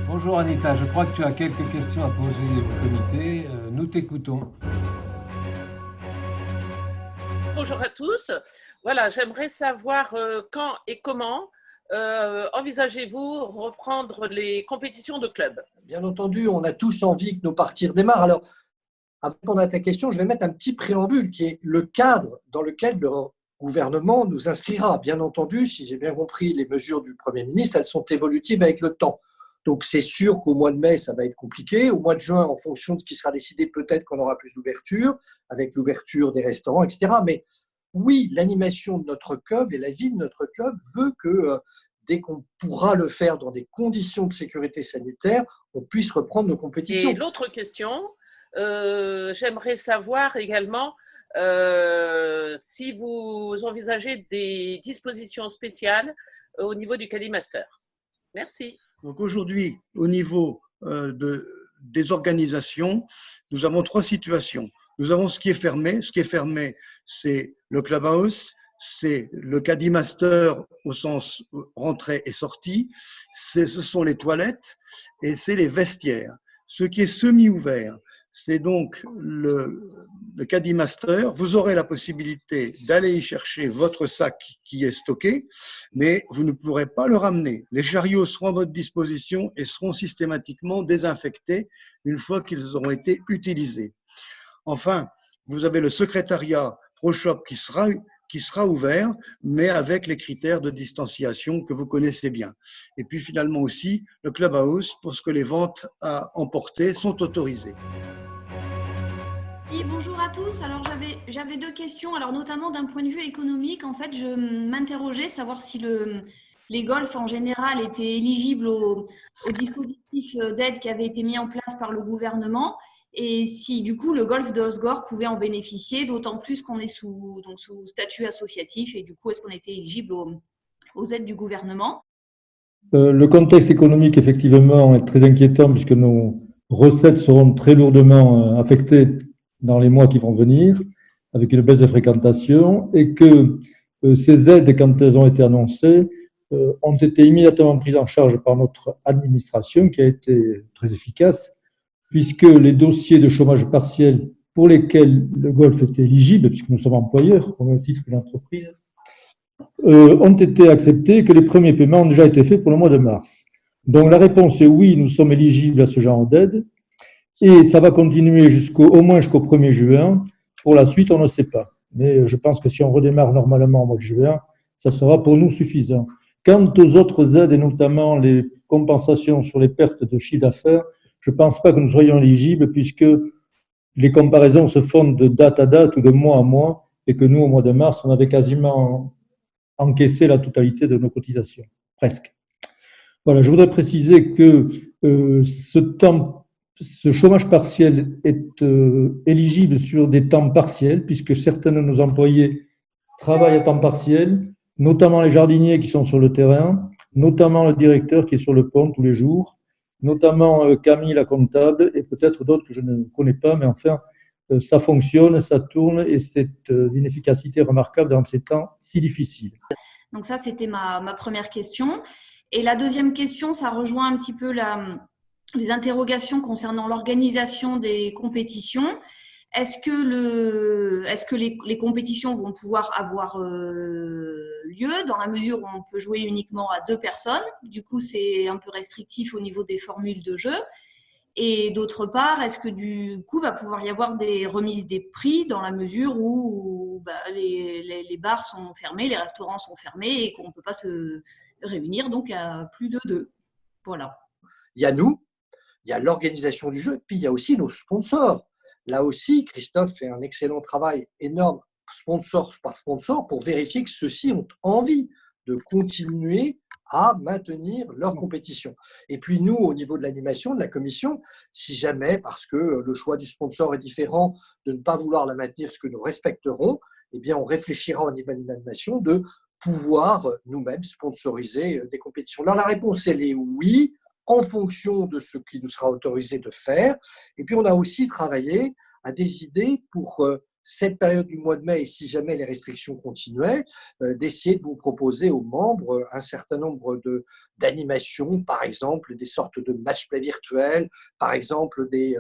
Bonjour Anita, je crois que tu as quelques questions à poser au comité. Nous t'écoutons. Bonjour à tous. Voilà, j'aimerais savoir quand et comment envisagez-vous reprendre les compétitions de club? Bien entendu, on a tous envie que nos parties redémarrent. Alors, avant de répondre à ta question, je vais mettre un petit préambule qui est le cadre dans lequel le gouvernement nous inscrira. Bien entendu, si j'ai bien compris, les mesures du Premier ministre, elles sont évolutives avec le temps. Donc, c'est sûr qu'au mois de mai, ça va être compliqué. Au mois de juin, en fonction de ce qui sera décidé, peut-être qu'on aura plus d'ouverture, avec l'ouverture des restaurants, etc. Mais oui, l'animation de notre club et la vie de notre club veut que dès qu'on pourra le faire dans des conditions de sécurité sanitaire, on puisse reprendre nos compétitions. Et l'autre question, j'aimerais savoir également si vous envisagez des dispositions spéciales au niveau du Caddy Master. Merci. Donc aujourd'hui, au niveau des organisations, nous avons trois situations. Nous avons ce qui est fermé. Ce qui est fermé, c'est le clubhouse, c'est le Caddy Master au sens rentrée et sortie, ce sont les toilettes et c'est les vestiaires. Ce qui est semi-ouvert, c'est donc le Caddy Master. Vous aurez la possibilité d'aller y chercher votre sac qui est stocké, mais vous ne pourrez pas le ramener. Les chariots seront à votre disposition et seront systématiquement désinfectés une fois qu'ils auront été utilisés. Enfin, vous avez le secrétariat ProShop qui sera ouvert, mais avec les critères de distanciation que vous connaissez bien. Et puis finalement aussi, le clubhouse, pour ce que les ventes à emporter sont autorisées. Oui, bonjour à tous. Alors j'avais deux questions. Alors notamment d'un point de vue économique, en fait, je m'interrogeais savoir si les golfs en général étaient éligibles au dispositif d'aide qui avait été mis en place par le gouvernement et si du coup le golf d'Osgore pouvait en bénéficier, d'autant plus qu'on est sous statut associatif et du coup est-ce qu'on était éligible aux aides du gouvernement? Le contexte économique effectivement est très inquiétant puisque nos recettes seront très lourdement affectées dans les mois qui vont venir, avec une baisse de fréquentation, et que ces aides, quand elles ont été annoncées, ont été immédiatement prises en charge par notre administration, qui a été très efficace, puisque les dossiers de chômage partiel pour lesquels le golf était éligible, puisque nous sommes employeurs, au même titre que l'entreprise, ont été acceptés, que les premiers paiements ont déjà été faits pour le mois de mars. Donc la réponse est oui, nous sommes éligibles à ce genre d'aide, et ça va continuer au moins jusqu'au 1er juin. Pour la suite, on ne sait pas. Mais je pense que si on redémarre normalement au mois de juin, ça sera pour nous suffisant. Quant aux autres aides, et notamment les compensations sur les pertes de chiffre d'affaires, je ne pense pas que nous soyons éligibles puisque les comparaisons se font de date à date ou de mois à mois et que nous, au mois de mars, on avait quasiment encaissé la totalité de nos cotisations, presque. Voilà, je voudrais préciser que ce chômage partiel est éligible sur des temps partiels, puisque certains de nos employés travaillent à temps partiel, notamment les jardiniers qui sont sur le terrain, notamment le directeur qui est sur le pont tous les jours, notamment Camille, la comptable, et peut-être d'autres que je ne connais pas, mais enfin, ça fonctionne, ça tourne, et c'est d'une efficacité remarquable dans ces temps si difficiles. Donc ça, c'était ma première question. Et la deuxième question, ça rejoint un petit peu les interrogations concernant l'organisation des compétitions. Est-ce que les compétitions vont pouvoir avoir lieu dans la mesure où on peut jouer uniquement à 2 personnes? Du coup, c'est un peu restrictif au niveau des formules de jeu. Et d'autre part, est-ce que du coup, va pouvoir y avoir des remises des prix dans la mesure où les bars sont fermés, les restaurants sont fermés et qu'on ne peut pas se réunir donc à plus de 2? Voilà. Il y a nous, il y a l'organisation du jeu, puis il y a aussi nos sponsors. Là aussi, Christophe fait un excellent travail énorme, sponsor par sponsor, pour vérifier que ceux-ci ont envie de continuer à maintenir leur compétition. Et puis nous, au niveau de l'animation, de la commission, si jamais, parce que le choix du sponsor est différent, de ne pas vouloir la maintenir, ce que nous respecterons, eh bien on réfléchira au niveau de l'animation de pouvoir nous-mêmes sponsoriser des compétitions. Alors la réponse, elle est oui, en fonction de ce qui nous sera autorisé de faire. Et puis on a aussi travaillé à des idées pour cette période du mois de mai, et si jamais les restrictions continuaient, d'essayer de vous proposer aux membres un certain nombre d'animations, par exemple des sortes de match-play virtuels, par exemple des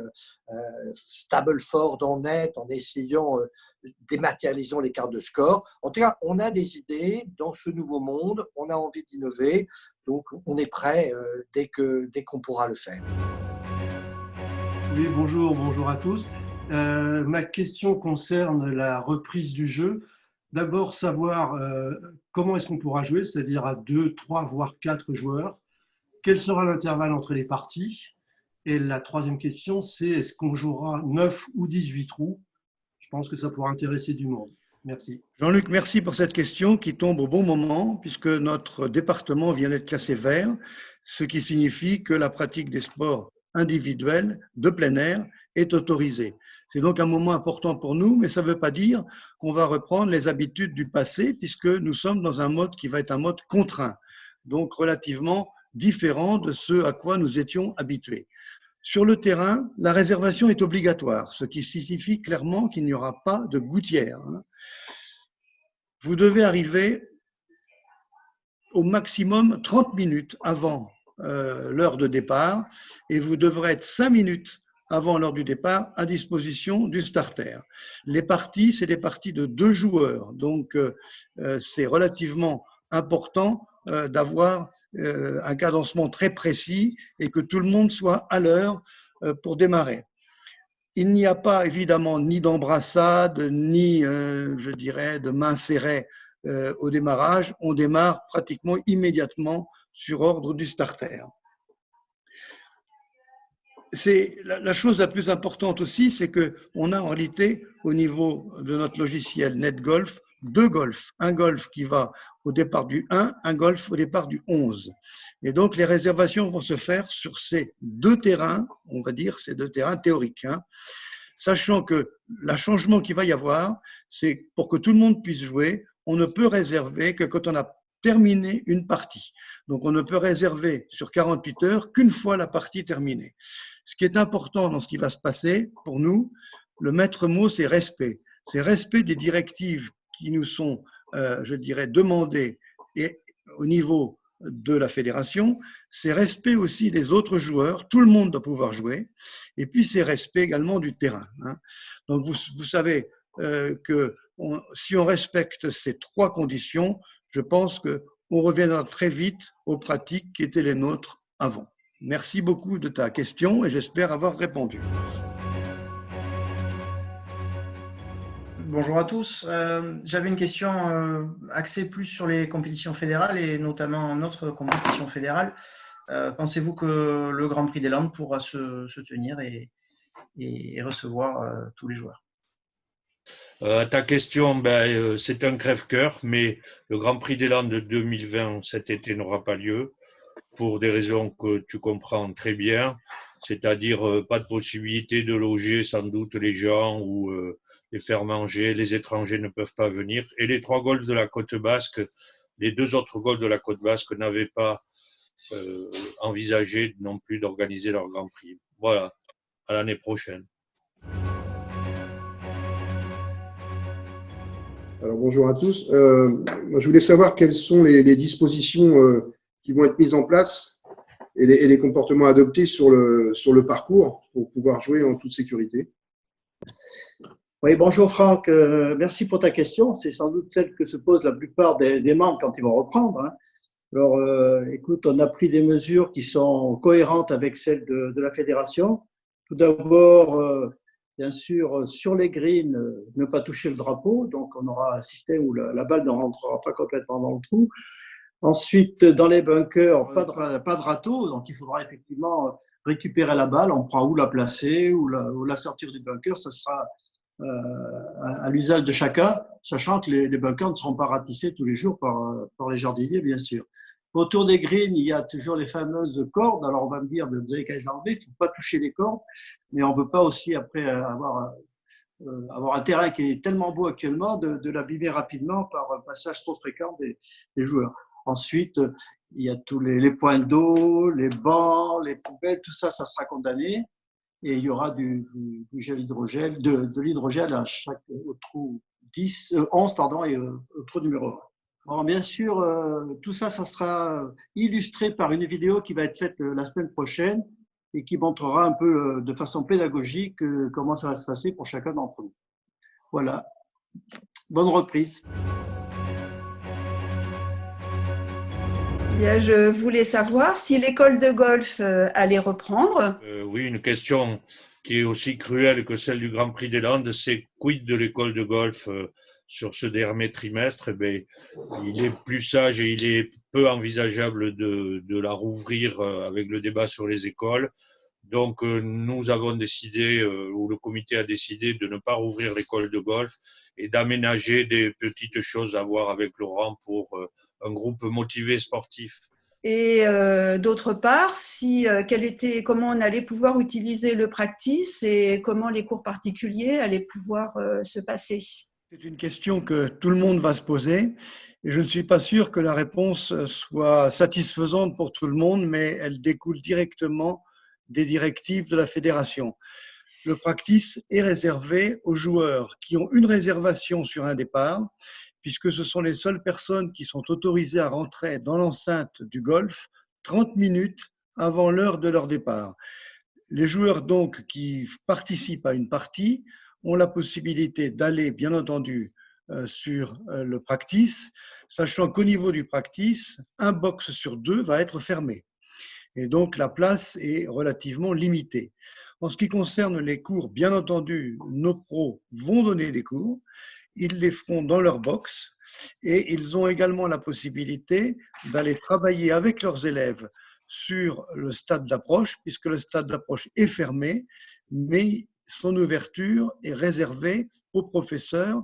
Stableford en net, en essayant dématérialisant les cartes de score. En tout cas, on a des idées dans ce nouveau monde, on a envie d'innover, donc on est prêt dès qu'on pourra le faire. Oui, bonjour à tous. Ma question concerne la reprise du jeu. D'abord, savoir comment est-ce qu'on pourra jouer, c'est-à-dire à 2, 3, voire 4 joueurs. Quel sera l'intervalle entre les parties? Et la troisième question, c'est est-ce qu'on jouera 9 ou 18 trous? Je pense que ça pourra intéresser du monde. Merci. Jean-Luc, merci pour cette question qui tombe au bon moment puisque notre département vient d'être classé vert, ce qui signifie que la pratique des sports individuels de plein air est autorisée. C'est donc un moment important pour nous, mais ça ne veut pas dire qu'on va reprendre les habitudes du passé puisque nous sommes dans un mode qui va être un mode contraint, donc relativement différent de ce à quoi nous étions habitués. Sur le terrain, la réservation est obligatoire, ce qui signifie clairement qu'il n'y aura pas de gouttière. Vous devez arriver au maximum 30 minutes avant l'heure de départ et vous devrez être 5 minutes avant l'heure du départ à disposition du starter. Les parties, c'est des parties de 2 joueurs, donc c'est relativement important d'avoir un cadencement très précis et que tout le monde soit à l'heure pour démarrer. Il n'y a pas évidemment ni d'embrassade, ni, je dirais, de main serrée au démarrage. On démarre pratiquement immédiatement sur ordre du starter. C'est la chose la plus importante aussi, c'est qu'on a en réalité au niveau de notre logiciel NetGolf 2 golfs. Un golf qui va au départ du 1, un golf au départ du 11. Et donc les réservations vont se faire sur ces 2 terrains, on va dire ces 2 terrains théoriques. Sachant que le changement qu'il va y avoir, c'est pour que tout le monde puisse jouer, on ne peut réserver que quand on a terminé une partie. Donc on ne peut réserver sur 48 heures qu'une fois la partie terminée. Ce qui est important dans ce qui va se passer, pour nous, le maître mot, c'est respect. C'est respect des directives qui nous sont, je dirais, demandées et au niveau de la fédération, c'est respect aussi des autres joueurs, tout le monde doit pouvoir jouer, et puis c'est respect également du terrain. Donc vous savez que si on respecte ces 3 conditions, je pense qu'on reviendra très vite aux pratiques qui étaient les nôtres avant. Merci beaucoup de ta question et j'espère avoir répondu. Bonjour à tous. J'avais une question axée plus sur les compétitions fédérales et notamment notre compétition fédérale. Pensez-vous que le Grand Prix des Landes pourra se tenir et recevoir tous les joueurs? Ta question, c'est un crève-cœur, mais le Grand Prix des Landes de 2020 cet été n'aura pas lieu pour des raisons que tu comprends très bien, c'est-à-dire pas de possibilité de loger sans doute les gens ou les faire manger, les étrangers ne peuvent pas venir. Et les 3 golfs de la Côte Basque, les 2 autres golfs de la Côte Basque n'avaient pas envisagé non plus d'organiser leur Grand Prix. Voilà, à l'année prochaine. Alors bonjour à tous. Je voulais savoir quelles sont les dispositions qui vont être mises en place et les comportements adoptés sur le parcours pour pouvoir jouer en toute sécurité. Oui, bonjour Franck. Merci pour ta question. C'est sans doute celle que se posent la plupart des membres quand ils vont reprendre. Alors, écoute, on a pris des mesures qui sont cohérentes avec celles de la fédération. Tout d'abord, bien sûr, sur les greens, ne pas toucher le drapeau. Donc, on aura un système où la balle ne rentrera pas complètement dans le trou. Ensuite, dans les bunkers, pas de râteau. Donc, il faudra effectivement récupérer la balle. On pourra où la placer ou la sortir du bunker. Ça sera à l'usage de chacun, sachant que les bunkers ne seront pas ratissés tous les jours par les jardiniers, bien sûr. Autour des greens, il y a toujours les fameuses cordes. Alors, on va me dire, vous avez qu'à les enlever, il ne faut pas toucher les cordes, mais on ne veut pas aussi, après, avoir un terrain qui est tellement beau actuellement, de l'abîmer rapidement par un passage trop fréquent des joueurs. Ensuite, il y a tous les points d'eau, les bancs, les poubelles, tout ça, ça sera condamné. et il y aura du gel hydrogel, de l'hydrogel à chaque au trou 11 et au trou numéro 1. Bon, bien sûr, tout ça, ça sera illustré par une vidéo qui va être faite la semaine prochaine et qui montrera un peu de façon pédagogique comment ça va se passer pour chacun d'entre nous. Voilà. Bonne reprise. Bien, je voulais savoir si l'école de golf allait reprendre. Oui, une question qui est aussi cruelle que celle du Grand Prix des Landes, c'est quid de l'école de golf sur ce dernier trimestre? Eh bien, il est plus sage et il est peu envisageable de la rouvrir avec le débat sur les écoles. Donc, nous avons décidé, ou le comité a décidé de ne pas rouvrir l'école de golf et d'aménager des petites choses à voir avec Laurent pour un groupe motivé sportif. Et d'autre part, comment on allait pouvoir utiliser le practice et comment les cours particuliers allaient pouvoir se passer. C'est une question que tout le monde va se poser et je ne suis pas sûr que la réponse soit satisfaisante pour tout le monde, mais elle découle directement des directives de la fédération. Le practice est réservé aux joueurs qui ont une réservation sur un départ, puisque ce sont les seules personnes qui sont autorisées à rentrer dans l'enceinte du golf 30 minutes avant l'heure de leur départ. Les joueurs donc qui participent à une partie ont la possibilité d'aller, bien entendu, sur le practice, sachant qu'au niveau du practice, un box sur 2 va être fermé. Et donc, la place est relativement limitée. En ce qui concerne les cours, bien entendu, nos pros vont donner des cours. Ils les feront dans leur box et ils ont également la possibilité d'aller travailler avec leurs élèves sur le stade d'approche, puisque le stade d'approche est fermé, mais son ouverture est réservée aux professeurs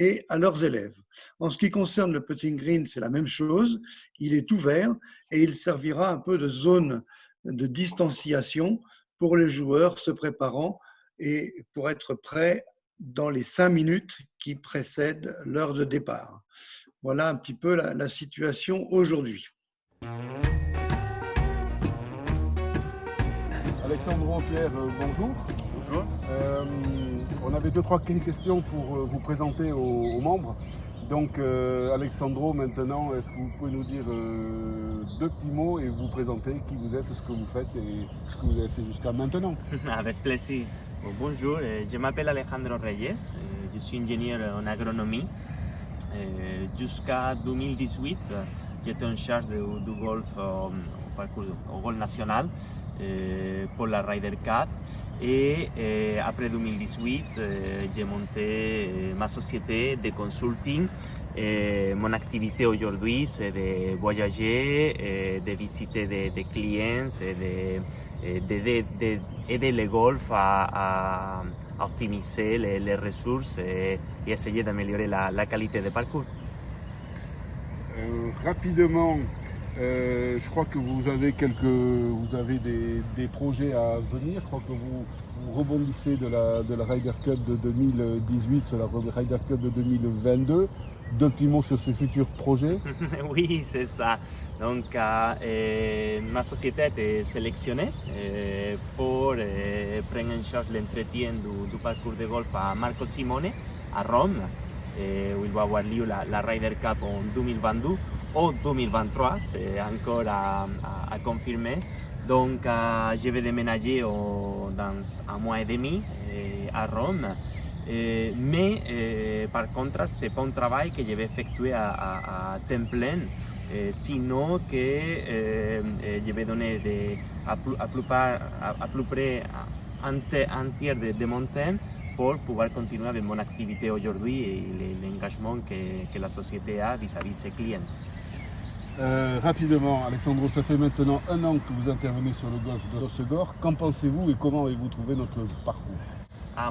et à leurs élèves. En ce qui concerne le putting green, c'est la même chose. Il est ouvert et il servira un peu de zone de distanciation pour les joueurs se préparant et pour être prêts dans les 5 minutes qui précèdent l'heure de départ. Voilà un petit peu la situation aujourd'hui. Alexandro, Pierre, bonjour. Bonjour. On avait 2-3 questions pour vous présenter aux membres. Donc, Alexandro, maintenant, est-ce que vous pouvez nous dire 2 petits mots et vous présenter qui vous êtes, ce que vous faites et ce que vous avez fait jusqu'à maintenant? Avec plaisir. Bonjour, je m'appelle Alejandro Reyes, je suis ingénieur en agronomie. Jusqu'à 2018, j'étais en charge du golf au golf national pour la Ryder Cup. Et après 2018, j'ai monté ma société de consulting. Mon activité aujourd'hui, c'est de voyager, de visiter des clients, d'aider le golf à optimiser les ressources et essayer d'améliorer la qualité de parcours. Rapidement, je crois que vous avez des projets à venir. Je crois que vous rebondissez de la Ryder Cup de 2018 sur la Ryder Cup de 2022. 2 petits mots sur ce futur projet. Oui, c'est ça. Donc, ma société a été sélectionnée pour prendre en charge l'entretien du parcours de golf à Marco Simone à Rome, où il va avoir lieu la Ryder Cup en 2022 ou 2023, c'est encore à confirmer. Donc, je vais déménager dans 1 mois et demi à Rome. Mais par contre, ce n'est pas un travail que je vais effectuer à temps plein, sinon que je vais donner à peu près un tiers de mon temps pour pouvoir continuer avec mon activité aujourd'hui et l'engagement que la société a vis-à-vis ses clients. Rapidement, Alexandro, ça fait maintenant 1 an que vous intervenez sur le golf de Hossegor. Qu'en pensez-vous et comment avez-vous trouvé notre parcours?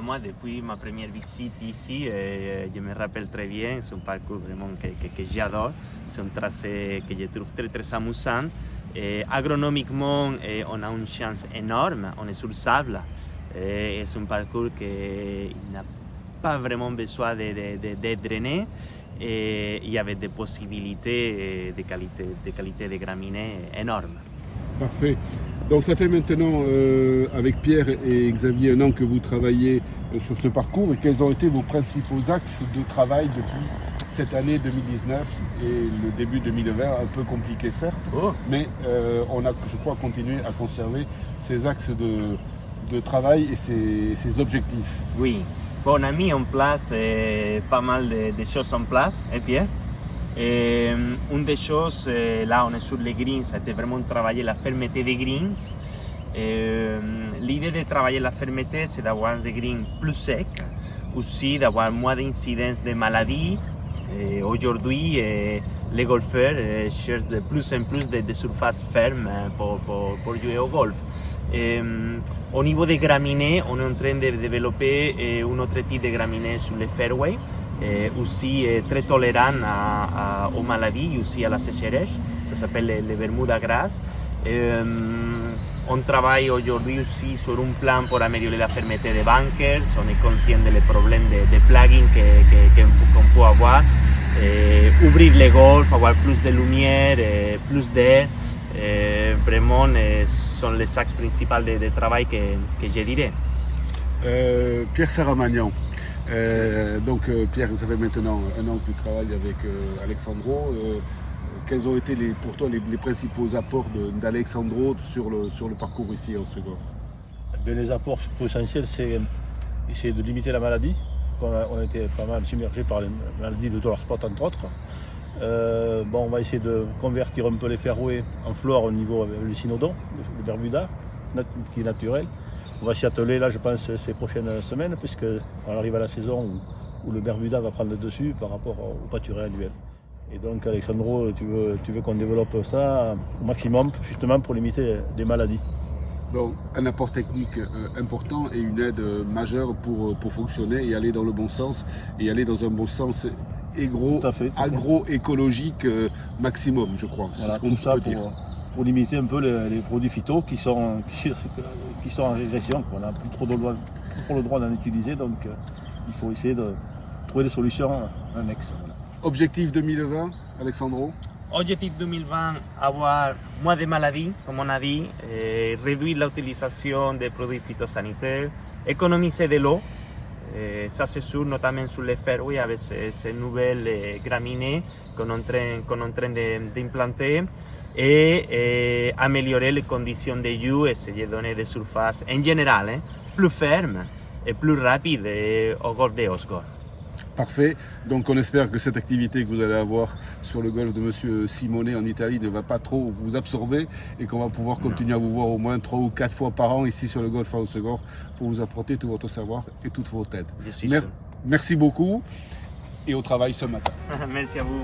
Moi, depuis ma première visite ici, je me rappelle très bien, c'est un parcours vraiment que j'adore, c'est un tracé que je trouve très très amusant. Agronomiquement, on a une chance énorme, on est sur le sable, c'est un parcours qui n'a pas vraiment besoin d'être drainé et il y avait des possibilités de qualité de graminées énormes. Parfait. Donc ça fait maintenant avec Pierre et Xavier un an que vous travaillez sur ce parcours et quels ont été vos principaux axes de travail depuis cette année 2019 et le début 2020, un peu compliqué certes, mais on a, je crois, continué à conserver ces axes de travail et ces objectifs. Oui, bon, on a mis en place pas mal de choses en place, et Pierre. Et une des choses, là on est sur les greens, ça a été vraiment travailler la fermeté des greens. L'idée de travailler la fermeté, c'est d'avoir des greens plus secs, aussi d'avoir moins d'incidence de maladies. Aujourd'hui, les golfeurs cherchent de plus en plus de surfaces fermes pour jouer au golf. Au niveau des graminées, on est en train de développer un autre type de graminées sur les fairways. Aussi très tolérant aux maladies, aussi à la sécheresse. Ça s'appelle les Bermuda Grass. On travaille aujourd'hui aussi sur un plan pour améliorer la fermeté des bunkers. On est conscient des problèmes de plugging qu'on peut avoir. Ouvrir les golfs, avoir plus de lumière, plus d'air. Vraiment, sont les axes principaux de travail que je dirais. Pierre Saramagnan. Donc Pierre, ça fait maintenant un an que tu travailles avec Alexandro. Quels ont été pour toi les principaux apports d'Alexandro sur le parcours ici en Segor? Les apports essentiels, c'est essayer de limiter la maladie. On a été pas mal submergé par les maladies de dollar spot entre autres. On va essayer de convertir un peu les fairways en flore au niveau du synodon, le Bermuda, qui est naturel. On va s'y atteler là, je pense, ces prochaines semaines, puisqu'on arrive à la saison où le Bermuda va prendre le dessus par rapport au pâturage annuel. Et donc, Alexandro, tu veux qu'on développe ça au maximum, justement pour limiter des maladies. Donc, un apport technique important et une aide majeure pour fonctionner et aller dans le bon sens, et aller dans un bon sens agroécologique maximum, je crois. Voilà, c'est ce qu'on peut dire. Pour limiter un peu les produits phyto qui sont en régression. On n'a plus trop le droit d'en utiliser, donc il faut essayer de trouver des solutions annexes. Voilà. Objectif 2020, Alexandro? Objectif 2020, avoir moins de maladies, comme on a dit, réduire l'utilisation des produits phytosanitaires, économiser de l'eau. Ça c'est sûr, notamment sur les fairways avec ces nouvelles graminées qu'on est en train d'implanter. Et améliorer les conditions de jus, essayer de donner des surfaces en général plus fermes et plus rapides au golf de Osgore. Parfait. Donc on espère que cette activité que vous allez avoir sur le golf de Monsieur Simone en Italie ne va pas trop vous absorber et qu'on va pouvoir continuer à vous voir au moins 3 ou 4 fois par an ici sur le golf à Osgore pour vous apporter tout votre savoir et toute votre aide. Je suis sûr. Merci beaucoup et au travail ce matin. Merci à vous.